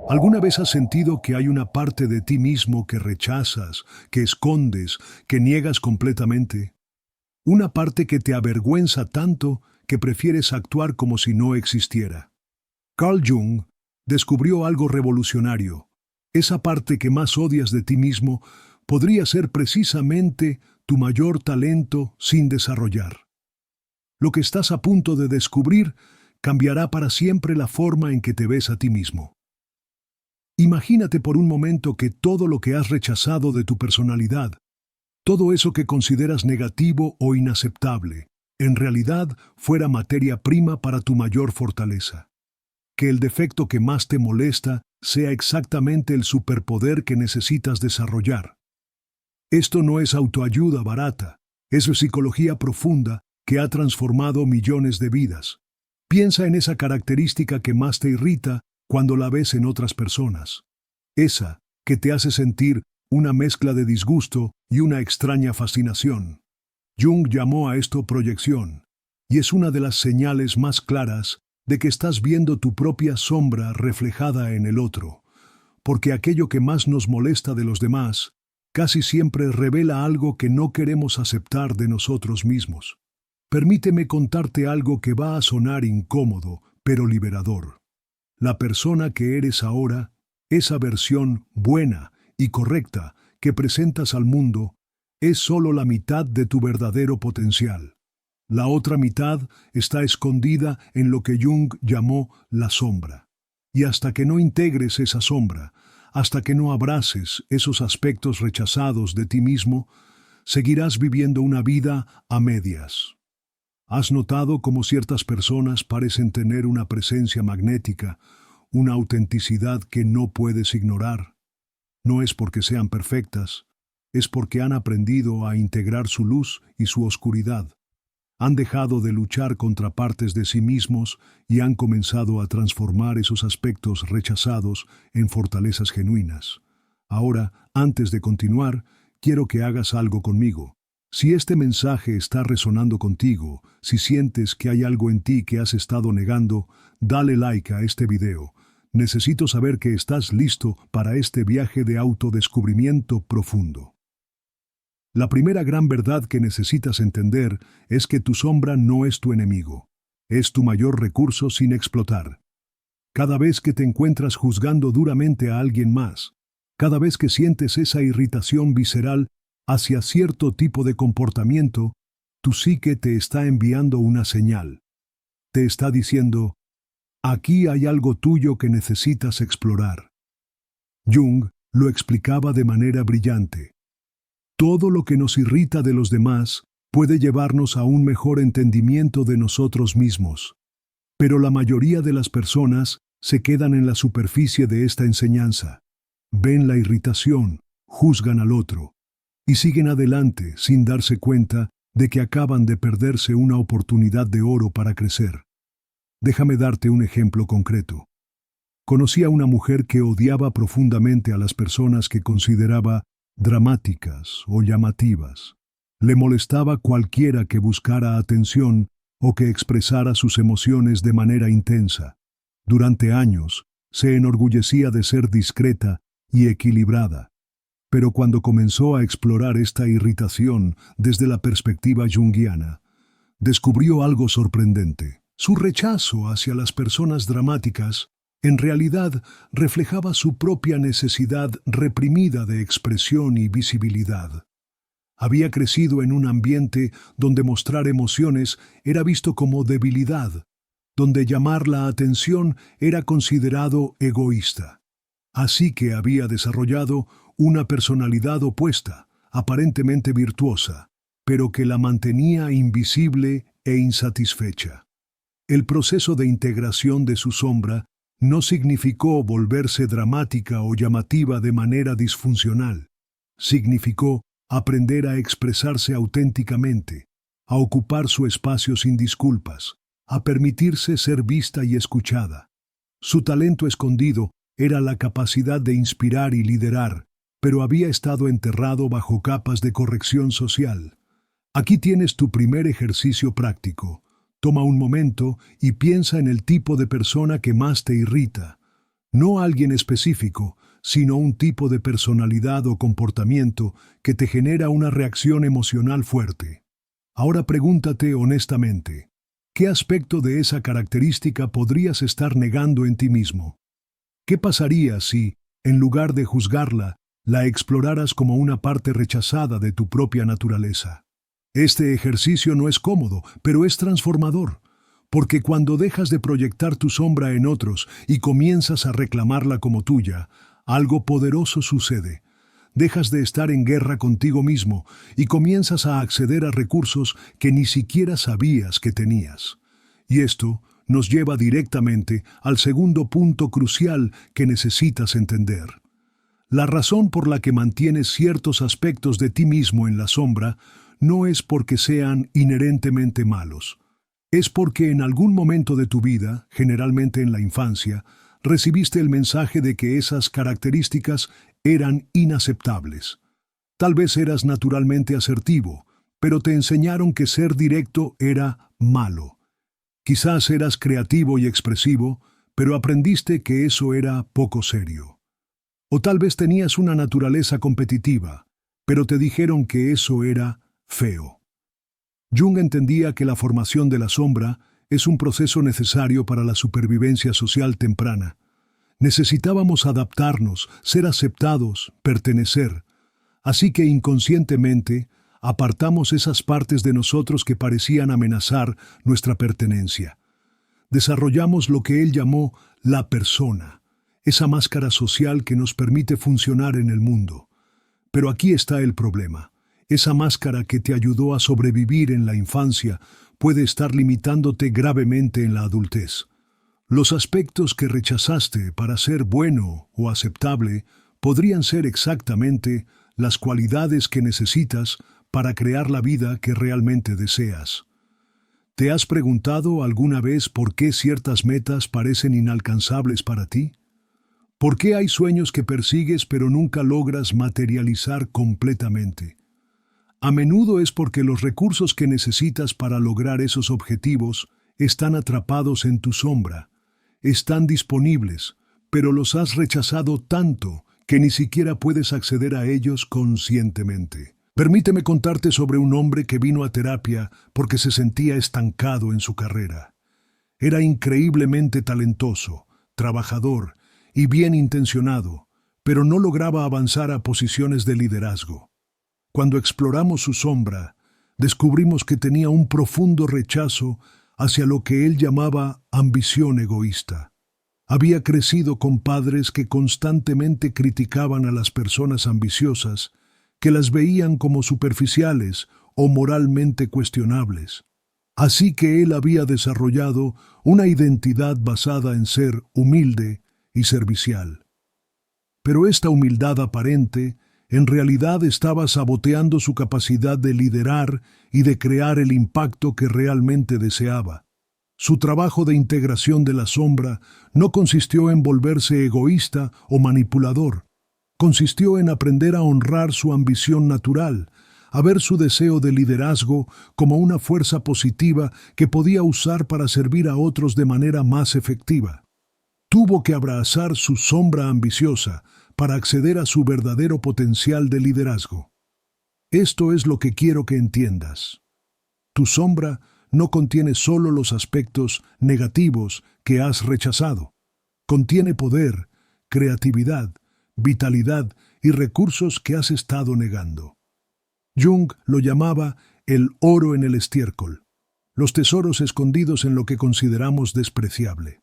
¿Alguna vez has sentido que hay una parte de ti mismo que rechazas, que escondes, que niegas completamente? Una parte que te avergüenza tanto que prefieres actuar como si no existiera. Carl Jung descubrió algo revolucionario. Esa parte que más odias de ti mismo podría ser precisamente tu mayor talento sin desarrollar. Lo que estás a punto de descubrir cambiará para siempre la forma en que te ves a ti mismo. Imagínate por un momento que todo lo que has rechazado de tu personalidad, todo eso que consideras negativo o inaceptable, en realidad fuera materia prima para tu mayor fortaleza. Que el defecto que más te molesta sea exactamente el superpoder que necesitas desarrollar. Esto no es autoayuda barata, es psicología profunda que ha transformado millones de vidas. Piensa en esa característica que más te irrita cuando la ves en otras personas. Esa que te hace sentir una mezcla de disgusto y una extraña fascinación. Jung llamó a esto proyección, y es una de las señales más claras de que estás viendo tu propia sombra reflejada en el otro, porque aquello que más nos molesta de los demás casi siempre revela algo que no queremos aceptar de nosotros mismos. Permíteme contarte algo que va a sonar incómodo, pero liberador. La persona que eres ahora, esa versión buena y correcta que presentas al mundo, es solo la mitad de tu verdadero potencial. La otra mitad está escondida en lo que Jung llamó la sombra. Y hasta que no integres esa sombra, hasta que no abraces esos aspectos rechazados de ti mismo, seguirás viviendo una vida a medias. ¿Has notado cómo ciertas personas parecen tener una presencia magnética, una autenticidad que no puedes ignorar? No es porque sean perfectas, es porque han aprendido a integrar su luz y su oscuridad. Han dejado de luchar contra partes de sí mismos y han comenzado a transformar esos aspectos rechazados en fortalezas genuinas. Ahora, antes de continuar, quiero que hagas algo conmigo. Si este mensaje está resonando contigo, si sientes que hay algo en ti que has estado negando, dale like a este video. Necesito saber que estás listo para este viaje de autodescubrimiento profundo. La primera gran verdad que necesitas entender es que tu sombra no es tu enemigo, es tu mayor recurso sin explotar. Cada vez que te encuentras juzgando duramente a alguien más, cada vez que sientes esa irritación visceral hacia cierto tipo de comportamiento, tu psique te está enviando una señal. Te está diciendo, aquí hay algo tuyo que necesitas explorar. Jung lo explicaba de manera brillante. Todo lo que nos irrita de los demás puede llevarnos a un mejor entendimiento de nosotros mismos. Pero la mayoría de las personas se quedan en la superficie de esta enseñanza. Ven la irritación, juzgan al otro, y siguen adelante sin darse cuenta de que acaban de perderse una oportunidad de oro para crecer. Déjame darte un ejemplo concreto. Conocí a una mujer que odiaba profundamente a las personas que consideraba dramáticas o llamativas. Le molestaba cualquiera que buscara atención o que expresara sus emociones de manera intensa. Durante años, se enorgullecía de ser discreta y equilibrada. Pero cuando comenzó a explorar esta irritación desde la perspectiva junguiana, descubrió algo sorprendente. Su rechazo hacia las personas dramáticas en realidad reflejaba su propia necesidad reprimida de expresión y visibilidad. Había crecido en un ambiente donde mostrar emociones era visto como debilidad, donde llamar la atención era considerado egoísta. Así que había desarrollado una personalidad opuesta, aparentemente virtuosa, pero que la mantenía invisible e insatisfecha. El proceso de integración de su sombra no significó volverse dramática o llamativa de manera disfuncional. Significó aprender a expresarse auténticamente, a ocupar su espacio sin disculpas, a permitirse ser vista y escuchada. Su talento escondido era la capacidad de inspirar y liderar, pero había estado enterrado bajo capas de corrección social. Aquí tienes tu primer ejercicio práctico. Toma un momento y piensa en el tipo de persona que más te irrita. No alguien específico, sino un tipo de personalidad o comportamiento que te genera una reacción emocional fuerte. Ahora pregúntate honestamente, ¿qué aspecto de esa característica podrías estar negando en ti mismo? ¿Qué pasaría si, en lugar de juzgarla, la exploraras como una parte rechazada de tu propia naturaleza? Este ejercicio no es cómodo, pero es transformador, porque cuando dejas de proyectar tu sombra en otros y comienzas a reclamarla como tuya, algo poderoso sucede. Dejas de estar en guerra contigo mismo y comienzas a acceder a recursos que ni siquiera sabías que tenías. Y esto nos lleva directamente al segundo punto crucial que necesitas entender. La razón por la que mantienes ciertos aspectos de ti mismo en la sombra no es porque sean inherentemente malos. Es porque en algún momento de tu vida, generalmente en la infancia, recibiste el mensaje de que esas características eran inaceptables. Tal vez eras naturalmente asertivo, pero te enseñaron que ser directo era malo. Quizás eras creativo y expresivo, pero aprendiste que eso era poco serio. O tal vez tenías una naturaleza competitiva, pero te dijeron que eso era feo. Jung entendía que la formación de la sombra es un proceso necesario para la supervivencia social temprana. Necesitábamos adaptarnos, ser aceptados, pertenecer. Así que inconscientemente apartamos esas partes de nosotros que parecían amenazar nuestra pertenencia. Desarrollamos lo que él llamó la persona, esa máscara social que nos permite funcionar en el mundo. Pero aquí está el problema. Esa máscara que te ayudó a sobrevivir en la infancia puede estar limitándote gravemente en la adultez. Los aspectos que rechazaste para ser bueno o aceptable podrían ser exactamente las cualidades que necesitas para crear la vida que realmente deseas. ¿Te has preguntado alguna vez por qué ciertas metas parecen inalcanzables para ti? ¿Por qué hay sueños que persigues pero nunca logras materializar completamente? A menudo es porque los recursos que necesitas para lograr esos objetivos están atrapados en tu sombra. Están disponibles, pero los has rechazado tanto que ni siquiera puedes acceder a ellos conscientemente. Permíteme contarte sobre un hombre que vino a terapia porque se sentía estancado en su carrera. Era increíblemente talentoso, trabajador y bien intencionado, pero no lograba avanzar a posiciones de liderazgo. Cuando exploramos su sombra, descubrimos que tenía un profundo rechazo hacia lo que él llamaba ambición egoísta. Había crecido con padres que constantemente criticaban a las personas ambiciosas, que las veían como superficiales o moralmente cuestionables. Así que él había desarrollado una identidad basada en ser humilde y servicial. Pero esta humildad aparente en realidad estaba saboteando su capacidad de liderar y de crear el impacto que realmente deseaba. Su trabajo de integración de la sombra no consistió en volverse egoísta o manipulador. Consistió en aprender a honrar su ambición natural, a ver su deseo de liderazgo como una fuerza positiva que podía usar para servir a otros de manera más efectiva. Tuvo que abrazar su sombra ambiciosa para acceder a su verdadero potencial de liderazgo. Esto es lo que quiero que entiendas. Tu sombra no contiene solo los aspectos negativos que has rechazado. Contiene poder, creatividad, vitalidad y recursos que has estado negando. Jung lo llamaba el oro en el estiércol, los tesoros escondidos en lo que consideramos despreciable.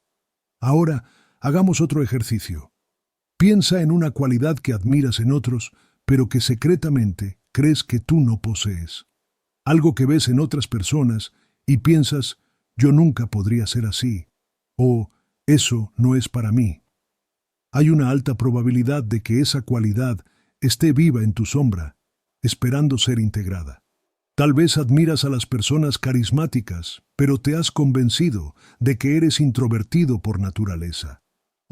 Ahora, hagamos otro ejercicio. Piensa en una cualidad que admiras en otros, pero que secretamente crees que tú no posees. Algo que ves en otras personas y piensas, yo nunca podría ser así, o eso no es para mí. Hay una alta probabilidad de que esa cualidad esté viva en tu sombra, esperando ser integrada. Tal vez admiras a las personas carismáticas, pero te has convencido de que eres introvertido por naturaleza.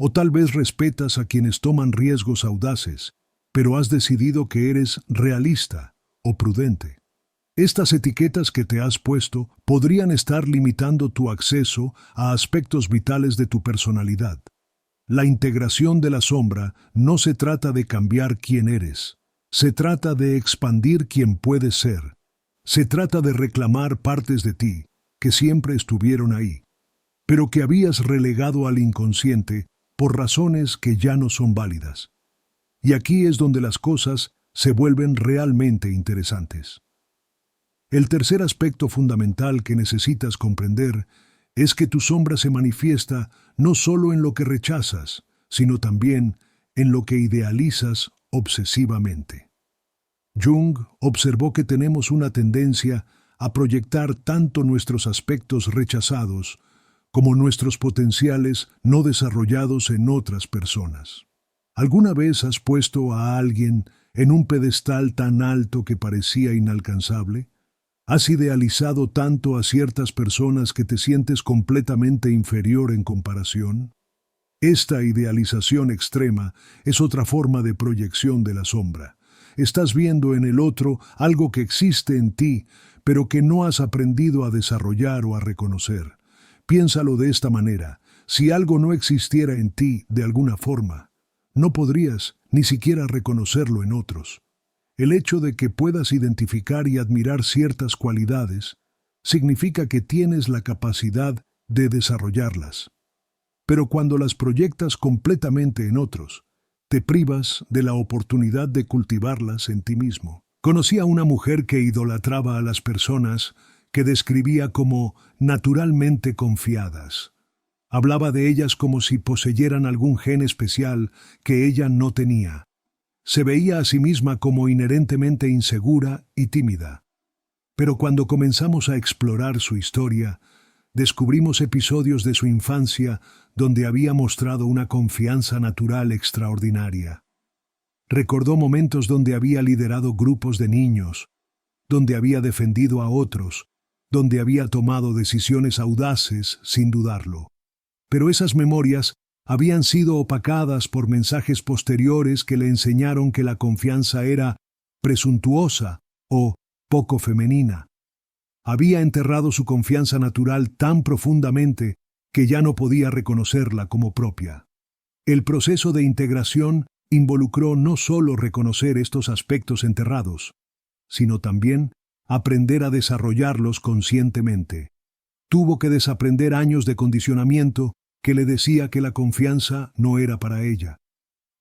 O tal vez respetas a quienes toman riesgos audaces, pero has decidido que eres realista o prudente. Estas etiquetas que te has puesto podrían estar limitando tu acceso a aspectos vitales de tu personalidad. La integración de la sombra no se trata de cambiar quién eres. Se trata de expandir quién puedes ser. Se trata de reclamar partes de ti que siempre estuvieron ahí, pero que habías relegado al inconsciente por razones que ya no son válidas. Y aquí es donde las cosas se vuelven realmente interesantes. El tercer aspecto fundamental que necesitas comprender es que tu sombra se manifiesta no solo en lo que rechazas, sino también en lo que idealizas obsesivamente. Jung observó que tenemos una tendencia a proyectar tanto nuestros aspectos rechazados como nuestros potenciales no desarrollados en otras personas. ¿Alguna vez has puesto a alguien en un pedestal tan alto que parecía inalcanzable? ¿Has idealizado tanto a ciertas personas que te sientes completamente inferior en comparación? Esta idealización extrema es otra forma de proyección de la sombra. Estás viendo en el otro algo que existe en ti, pero que no has aprendido a desarrollar o a reconocer. Piénsalo de esta manera: si algo no existiera en ti de alguna forma, no podrías ni siquiera reconocerlo en otros. El hecho de que puedas identificar y admirar ciertas cualidades significa que tienes la capacidad de desarrollarlas. Pero cuando las proyectas completamente en otros, te privas de la oportunidad de cultivarlas en ti mismo. Conocí a una mujer que idolatraba a las personas que describía como naturalmente confiadas. Hablaba de ellas como si poseyeran algún gen especial que ella no tenía. Se veía a sí misma como inherentemente insegura y tímida. Pero cuando comenzamos a explorar su historia, descubrimos episodios de su infancia donde había mostrado una confianza natural extraordinaria. Recordó momentos donde había liderado grupos de niños, donde había defendido a otros, donde había tomado decisiones audaces sin dudarlo. Pero esas memorias habían sido opacadas por mensajes posteriores que le enseñaron que la confianza era presuntuosa o poco femenina. Había enterrado su confianza natural tan profundamente que ya no podía reconocerla como propia. El proceso de integración involucró no solo reconocer estos aspectos enterrados, sino también aprender a desarrollarlos conscientemente. Tuvo que desaprender años de condicionamiento que le decía que la confianza no era para ella.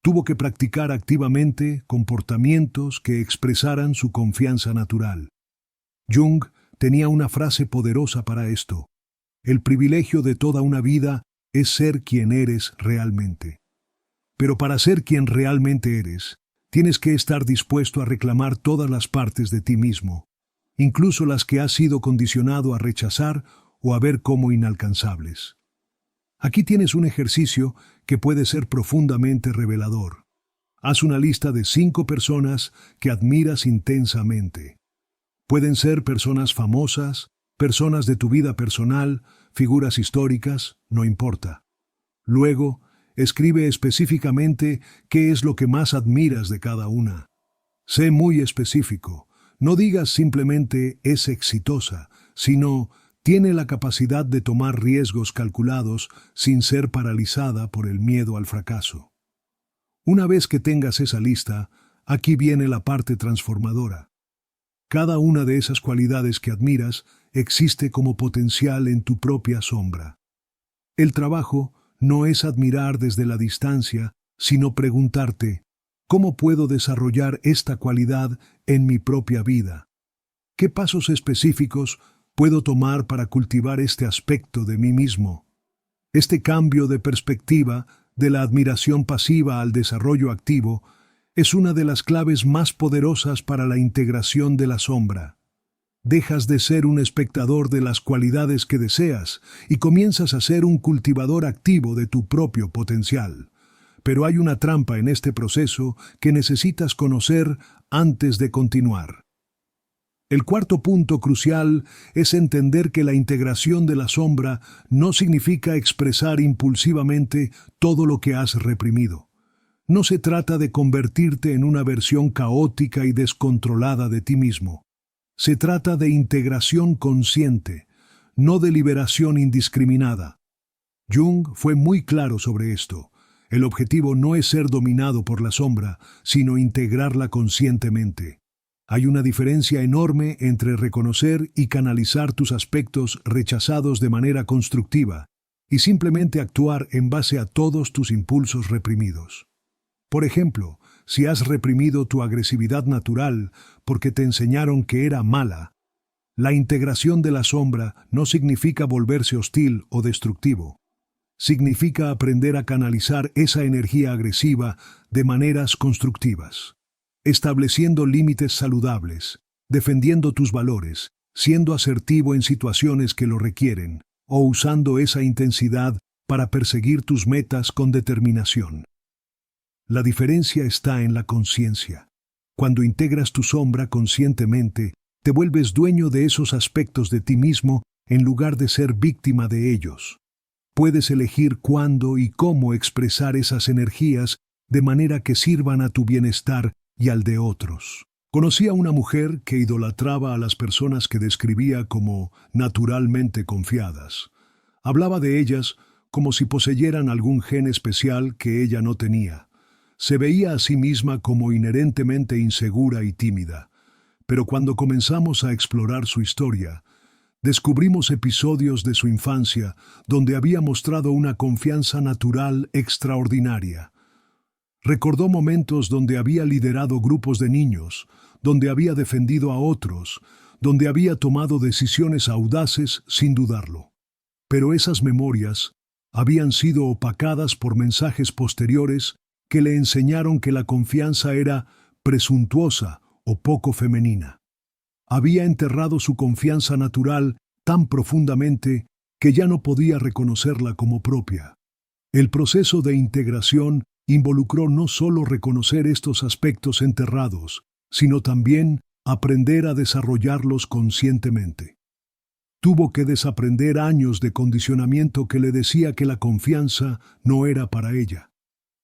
Tuvo que practicar activamente comportamientos que expresaran su confianza natural. Jung tenía una frase poderosa para esto: el privilegio de toda una vida es ser quien eres realmente. Pero para ser quien realmente eres, tienes que estar dispuesto a reclamar todas las partes de ti mismo, incluso las que has sido condicionado a rechazar o a ver como inalcanzables. Aquí tienes un ejercicio que puede ser profundamente revelador. Haz una lista de 5 personas que admiras intensamente. Pueden ser personas famosas, personas de tu vida personal, figuras históricas, no importa. Luego, escribe específicamente qué es lo que más admiras de cada una. Sé muy específico. No digas simplemente es exitosa, sino tiene la capacidad de tomar riesgos calculados sin ser paralizada por el miedo al fracaso. Una vez que tengas esa lista, aquí viene la parte transformadora. Cada una de esas cualidades que admiras existe como potencial en tu propia sombra. El trabajo no es admirar desde la distancia, sino preguntarte: ¿cómo puedo desarrollar esta cualidad en mi propia vida? ¿Qué pasos específicos puedo tomar para cultivar este aspecto de mí mismo? Este cambio de perspectiva, de la admiración pasiva al desarrollo activo, es una de las claves más poderosas para la integración de la sombra. Dejas de ser un espectador de las cualidades que deseas y comienzas a ser un cultivador activo de tu propio potencial. Pero hay una trampa en este proceso que necesitas conocer antes de continuar. El cuarto punto crucial es entender que la integración de la sombra no significa expresar impulsivamente todo lo que has reprimido. No se trata de convertirte en una versión caótica y descontrolada de ti mismo. Se trata de integración consciente, no de liberación indiscriminada. Jung fue muy claro sobre esto. El objetivo no es ser dominado por la sombra, sino integrarla conscientemente. Hay una diferencia enorme entre reconocer y canalizar tus aspectos rechazados de manera constructiva y simplemente actuar en base a todos tus impulsos reprimidos. Por ejemplo, si has reprimido tu agresividad natural porque te enseñaron que era mala, la integración de la sombra no significa volverse hostil o destructivo. Significa aprender a canalizar esa energía agresiva de maneras constructivas, estableciendo límites saludables, defendiendo tus valores, siendo asertivo en situaciones que lo requieren, o usando esa intensidad para perseguir tus metas con determinación. La diferencia está en la conciencia. Cuando integras tu sombra conscientemente, te vuelves dueño de esos aspectos de ti mismo en lugar de ser víctima de ellos. Puedes elegir cuándo y cómo expresar esas energías de manera que sirvan a tu bienestar y al de otros. Conocí a una mujer que idolatraba a las personas que describía como naturalmente confiadas. Hablaba de ellas como si poseyeran algún gen especial que ella no tenía. Se veía a sí misma como inherentemente insegura y tímida. Pero cuando comenzamos a explorar su historia, descubrimos episodios de su infancia donde había mostrado una confianza natural extraordinaria. Recordó momentos donde había liderado grupos de niños, donde había defendido a otros, donde había tomado decisiones audaces sin dudarlo. Pero esas memorias habían sido opacadas por mensajes posteriores que le enseñaron que la confianza era presuntuosa o poco femenina. Había enterrado su confianza natural tan profundamente que ya no podía reconocerla como propia. El proceso de integración involucró no solo reconocer estos aspectos enterrados, sino también aprender a desarrollarlos conscientemente. Tuvo que desaprender años de condicionamiento que le decía que la confianza no era para ella.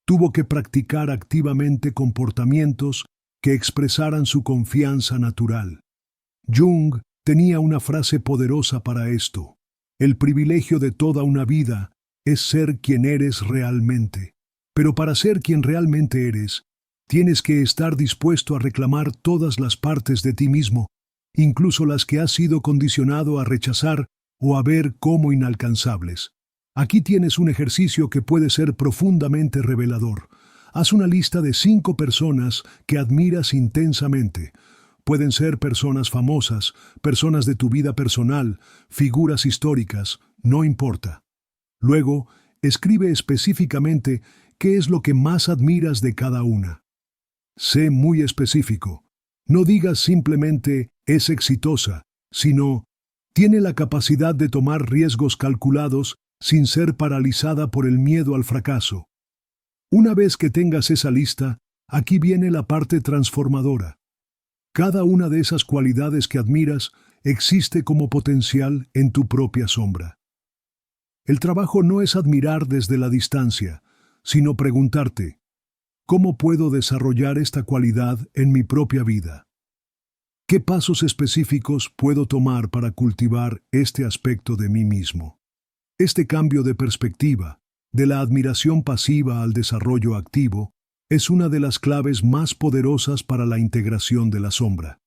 Tuvo que practicar activamente comportamientos que expresaran su confianza natural. Jung tenía una frase poderosa para esto: el privilegio de toda una vida es ser quien eres realmente. Pero para ser quien realmente eres, tienes que estar dispuesto a reclamar todas las partes de ti mismo, incluso las que has sido condicionado a rechazar o a ver como inalcanzables. Aquí tienes un ejercicio que puede ser profundamente revelador. Haz una lista de 5 personas que admiras intensamente. Pueden ser personas famosas, personas de tu vida personal, figuras históricas, no importa. Luego, escribe específicamente qué es lo que más admiras de cada una. Sé muy específico. No digas simplemente es exitosa, sino tiene la capacidad de tomar riesgos calculados sin ser paralizada por el miedo al fracaso. Una vez que tengas esa lista, aquí viene la parte transformadora. Cada una de esas cualidades que admiras existe como potencial en tu propia sombra. El trabajo no es admirar desde la distancia, sino preguntarte, ¿cómo puedo desarrollar esta cualidad en mi propia vida? ¿Qué pasos específicos puedo tomar para cultivar este aspecto de mí mismo? Este cambio de perspectiva, de la admiración pasiva al desarrollo activo, es una de las claves más poderosas para la integración de la sombra.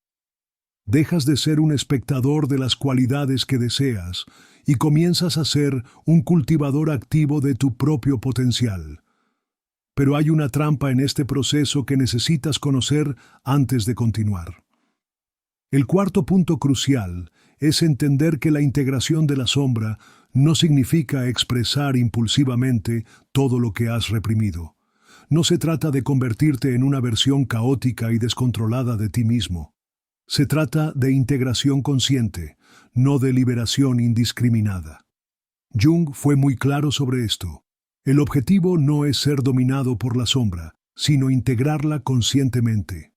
Dejas de ser un espectador de las cualidades que deseas y comienzas a ser un cultivador activo de tu propio potencial. Pero hay una trampa en este proceso que necesitas conocer antes de continuar. El cuarto punto crucial es entender que la integración de la sombra no significa expresar impulsivamente todo lo que has reprimido. No se trata de convertirte en una versión caótica y descontrolada de ti mismo. Se trata de integración consciente, no de liberación indiscriminada. Jung fue muy claro sobre esto. El objetivo no es ser dominado por la sombra, sino integrarla conscientemente.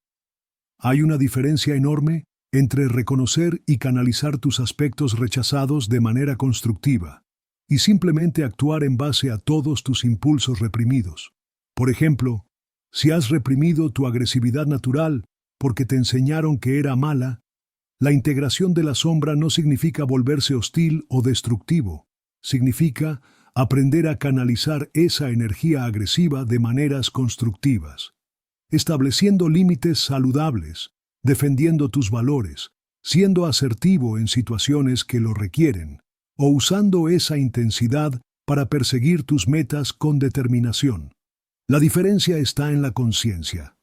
Hay una diferencia enorme entre reconocer y canalizar tus aspectos rechazados de manera constructiva y simplemente actuar en base a todos tus impulsos reprimidos. Por ejemplo, si has reprimido tu agresividad natural porque te enseñaron que era mala, la integración de la sombra no significa volverse hostil o destructivo. Significa aprender a canalizar esa energía agresiva de maneras constructivas, estableciendo límites saludables, defendiendo tus valores, siendo asertivo en situaciones que lo requieren, o usando esa intensidad para perseguir tus metas con determinación. La diferencia está en la conciencia.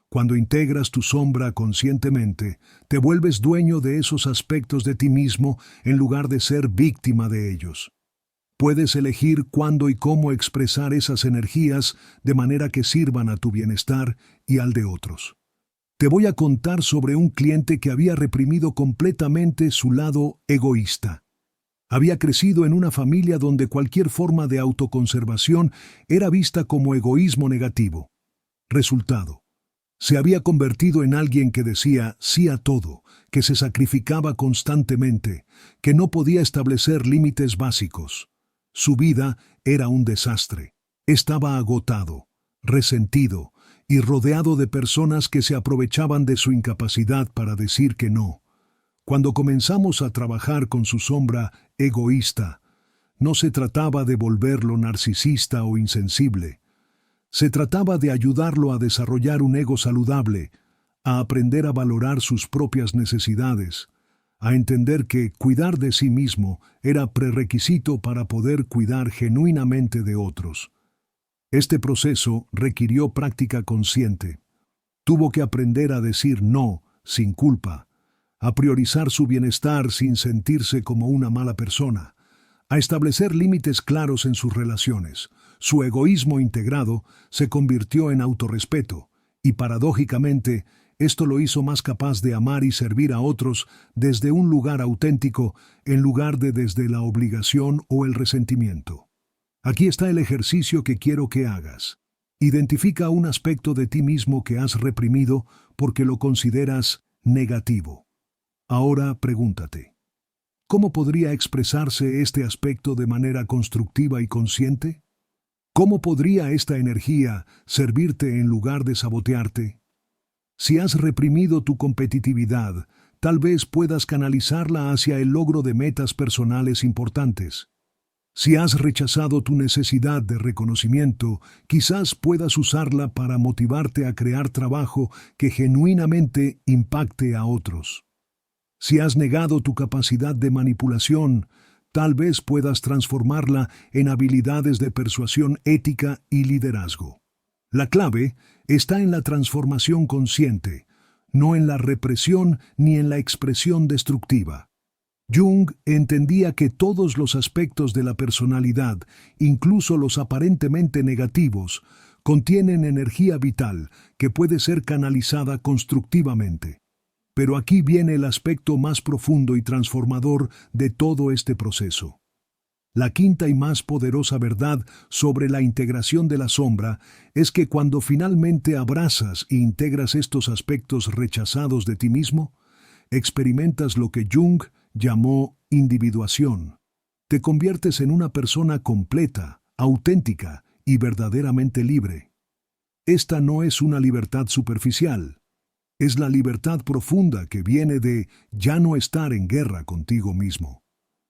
Cuando integras tu sombra conscientemente, te vuelves dueño de esos aspectos de ti mismo en lugar de ser víctima de ellos. Puedes elegir cuándo y cómo expresar esas energías de manera que sirvan a tu bienestar y al de otros. Te voy a contar sobre un cliente que había reprimido completamente su lado egoísta. Había crecido en una familia donde cualquier forma de autoconservación era vista como egoísmo negativo. Resultado: se había convertido en alguien que decía sí a todo, que se sacrificaba constantemente, que no podía establecer límites básicos. Su vida era un desastre. Estaba agotado, resentido y rodeado de personas que se aprovechaban de su incapacidad para decir que no. Cuando comenzamos a trabajar con su sombra egoísta, no se trataba de volverlo narcisista o insensible. Se trataba de ayudarlo a desarrollar un ego saludable, a aprender a valorar sus propias necesidades, a entender que cuidar de sí mismo era prerequisito para poder cuidar genuinamente de otros. Este proceso requirió práctica consciente. Tuvo que aprender a decir no sin culpa, a priorizar su bienestar sin sentirse como una mala persona, a establecer límites claros en sus relaciones. Su egoísmo integrado se convirtió en autorrespeto y, paradójicamente, esto lo hizo más capaz de amar y servir a otros desde un lugar auténtico en lugar de desde la obligación o el resentimiento. Aquí está el ejercicio que quiero que hagas. Identifica un aspecto de ti mismo que has reprimido porque lo consideras negativo. Ahora pregúntate: ¿cómo podría expresarse este aspecto de manera constructiva y consciente? ¿Cómo podría esta energía servirte en lugar de sabotearte? Si has reprimido tu competitividad, tal vez puedas canalizarla hacia el logro de metas personales importantes. Si has rechazado tu necesidad de reconocimiento, quizás puedas usarla para motivarte a crear trabajo que genuinamente impacte a otros. Si has negado tu capacidad de manipulación, tal vez puedas transformarla en habilidades de persuasión ética y liderazgo. La clave está en la transformación consciente, no en la represión ni en la expresión destructiva. Jung entendía que todos los aspectos de la personalidad, incluso los aparentemente negativos, contienen energía vital que puede ser canalizada constructivamente. Pero aquí viene el aspecto más profundo y transformador de todo este proceso. La quinta y más poderosa verdad sobre la integración de la sombra es que cuando finalmente abrazas e integras estos aspectos rechazados de ti mismo, experimentas lo que Jung llamó individuación. Te conviertes en una persona completa, auténtica y verdaderamente libre. Esta no es una libertad superficial. Es la libertad profunda que viene de ya no estar en guerra contigo mismo.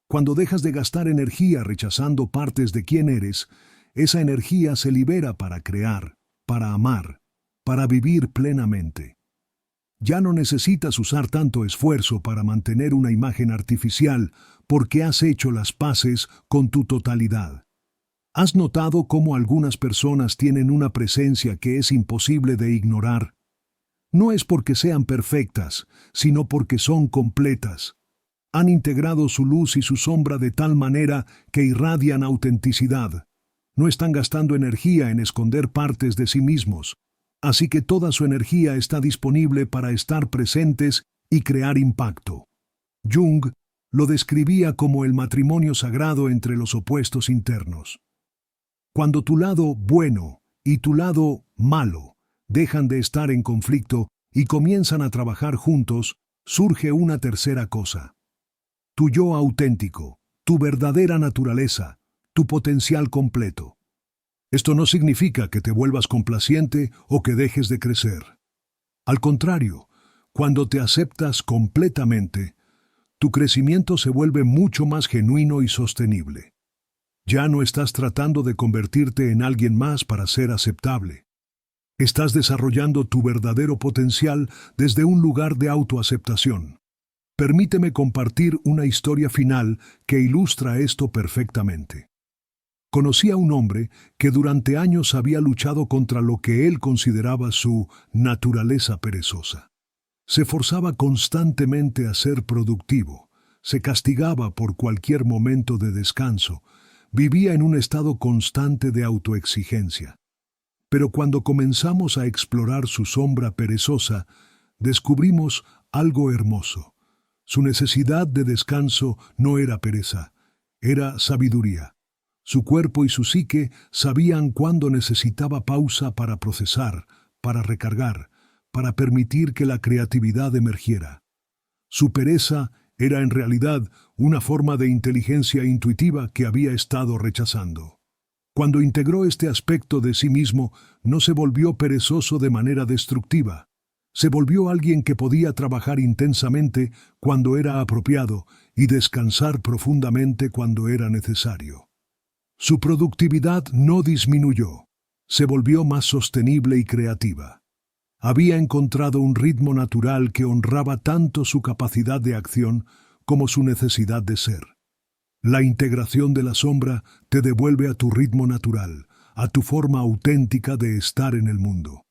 Cuando dejas de gastar energía rechazando partes de quién eres, esa energía se libera para crear, para amar, para vivir plenamente. Ya no necesitas usar tanto esfuerzo para mantener una imagen artificial porque has hecho las paces con tu totalidad. ¿Has notado cómo algunas personas tienen una presencia que es imposible de ignorar? No es porque sean perfectas, sino porque son completas. Han integrado su luz y su sombra de tal manera que irradian autenticidad. No están gastando energía en esconder partes de sí mismos, así que toda su energía está disponible para estar presentes y crear impacto. Jung lo describía como el matrimonio sagrado entre los opuestos internos. Cuando tu lado bueno y tu lado malo dejan de estar en conflicto y comienzan a trabajar juntos, surge una tercera cosa. Tu yo auténtico, tu verdadera naturaleza, tu potencial completo. Esto no significa que te vuelvas complaciente o que dejes de crecer. Al contrario, cuando te aceptas completamente, tu crecimiento se vuelve mucho más genuino y sostenible. Ya no estás tratando de convertirte en alguien más para ser aceptable. Estás desarrollando tu verdadero potencial desde un lugar de autoaceptación. Permíteme compartir una historia final que ilustra esto perfectamente. Conocí a un hombre que durante años había luchado contra lo que él consideraba su naturaleza perezosa. Se forzaba constantemente a ser productivo, se castigaba por cualquier momento de descanso, vivía en un estado constante de autoexigencia. Pero cuando comenzamos a explorar su sombra perezosa, descubrimos algo hermoso. Su necesidad de descanso no era pereza, era sabiduría. Su cuerpo y su psique sabían cuándo necesitaba pausa para procesar, para recargar, para permitir que la creatividad emergiera. Su pereza era en realidad una forma de inteligencia intuitiva que había estado rechazando. Cuando integró este aspecto de sí mismo, no se volvió perezoso de manera destructiva. Se volvió alguien que podía trabajar intensamente cuando era apropiado y descansar profundamente cuando era necesario. Su productividad no disminuyó, se volvió más sostenible y creativa. Había encontrado un ritmo natural que honraba tanto su capacidad de acción como su necesidad de ser. La integración de la sombra te devuelve a tu ritmo natural, a tu forma auténtica de estar en el mundo.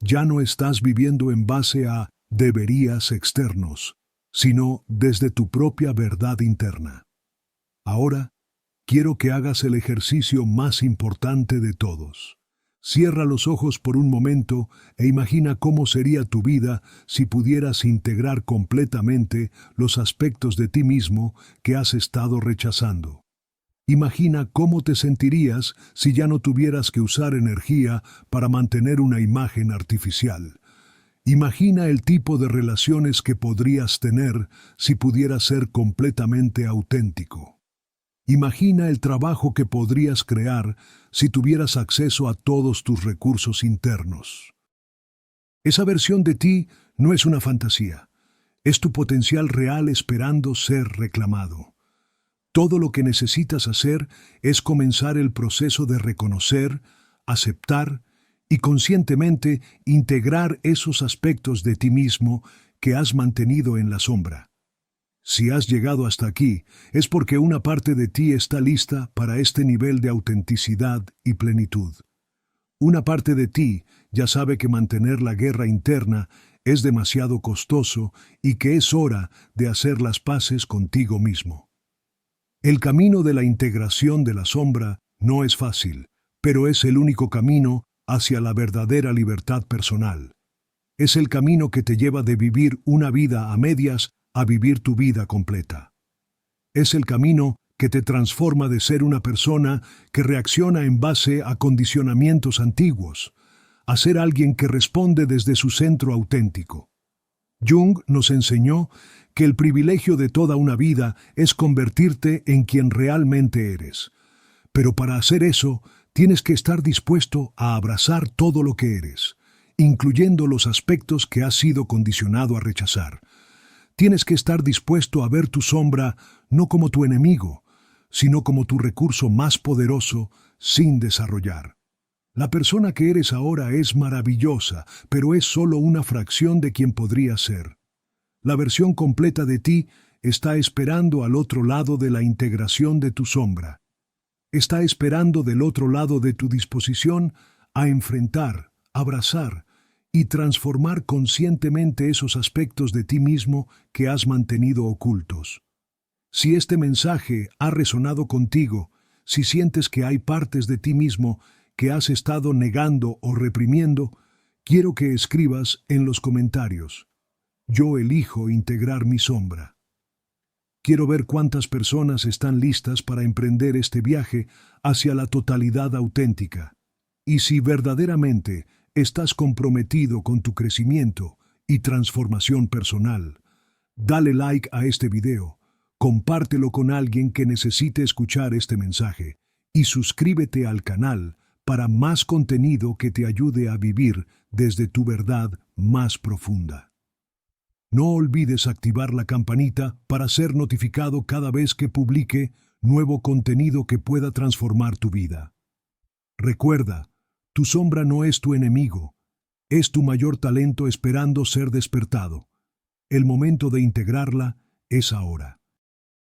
Ya no estás viviendo en base a deberías externos, sino desde tu propia verdad interna. Ahora, quiero que hagas el ejercicio más importante de todos. Cierra los ojos por un momento e imagina cómo sería tu vida si pudieras integrar completamente los aspectos de ti mismo que has estado rechazando. Imagina cómo te sentirías si ya no tuvieras que usar energía para mantener una imagen artificial. Imagina el tipo de relaciones que podrías tener si pudieras ser completamente auténtico. Imagina el trabajo que podrías crear si tuvieras acceso a todos tus recursos internos. Esa versión de ti no es una fantasía, es tu potencial real esperando ser reclamado. Todo lo que necesitas hacer es comenzar el proceso de reconocer, aceptar y conscientemente integrar esos aspectos de ti mismo que has mantenido en la sombra. Si has llegado hasta aquí, es porque una parte de ti está lista para este nivel de autenticidad y plenitud. Una parte de ti ya sabe que mantener la guerra interna es demasiado costoso y que es hora de hacer las paces contigo mismo. El camino de la integración de la sombra no es fácil, pero es el único camino hacia la verdadera libertad personal. Es el camino que te lleva de vivir una vida a medias a vivir tu vida completa. Es el camino que te transforma de ser una persona que reacciona en base a condicionamientos antiguos, a ser alguien que responde desde su centro auténtico. Jung nos enseñó que el privilegio de toda una vida es convertirte en quien realmente eres. Pero para hacer eso, tienes que estar dispuesto a abrazar todo lo que eres, incluyendo los aspectos que has sido condicionado a rechazar. Tienes que estar dispuesto a ver tu sombra no como tu enemigo, sino como tu recurso más poderoso sin desarrollar. La persona que eres ahora es maravillosa, pero es solo una fracción de quien podrías ser. La versión completa de ti está esperando al otro lado de la integración de tu sombra. Está esperando del otro lado de tu disposición a enfrentar, abrazar y transformar conscientemente esos aspectos de ti mismo que has mantenido ocultos. Si este mensaje ha resonado contigo, si sientes que hay partes de ti mismo que has estado negando o reprimiendo, quiero que escribas en los comentarios: yo elijo integrar mi sombra. Quiero ver cuántas personas están listas para emprender este viaje hacia la totalidad auténtica. Y si verdaderamente estás comprometido con tu crecimiento y transformación personal, dale like a este video, compártelo con alguien que necesite escuchar este mensaje y suscríbete al canal para más contenido que te ayude a vivir desde tu verdad más profunda. No olvides activar la campanita para ser notificado cada vez que publique nuevo contenido que pueda transformar tu vida. Recuerda, tu sombra no es tu enemigo, es tu mayor talento esperando ser despertado. El momento de integrarla es ahora.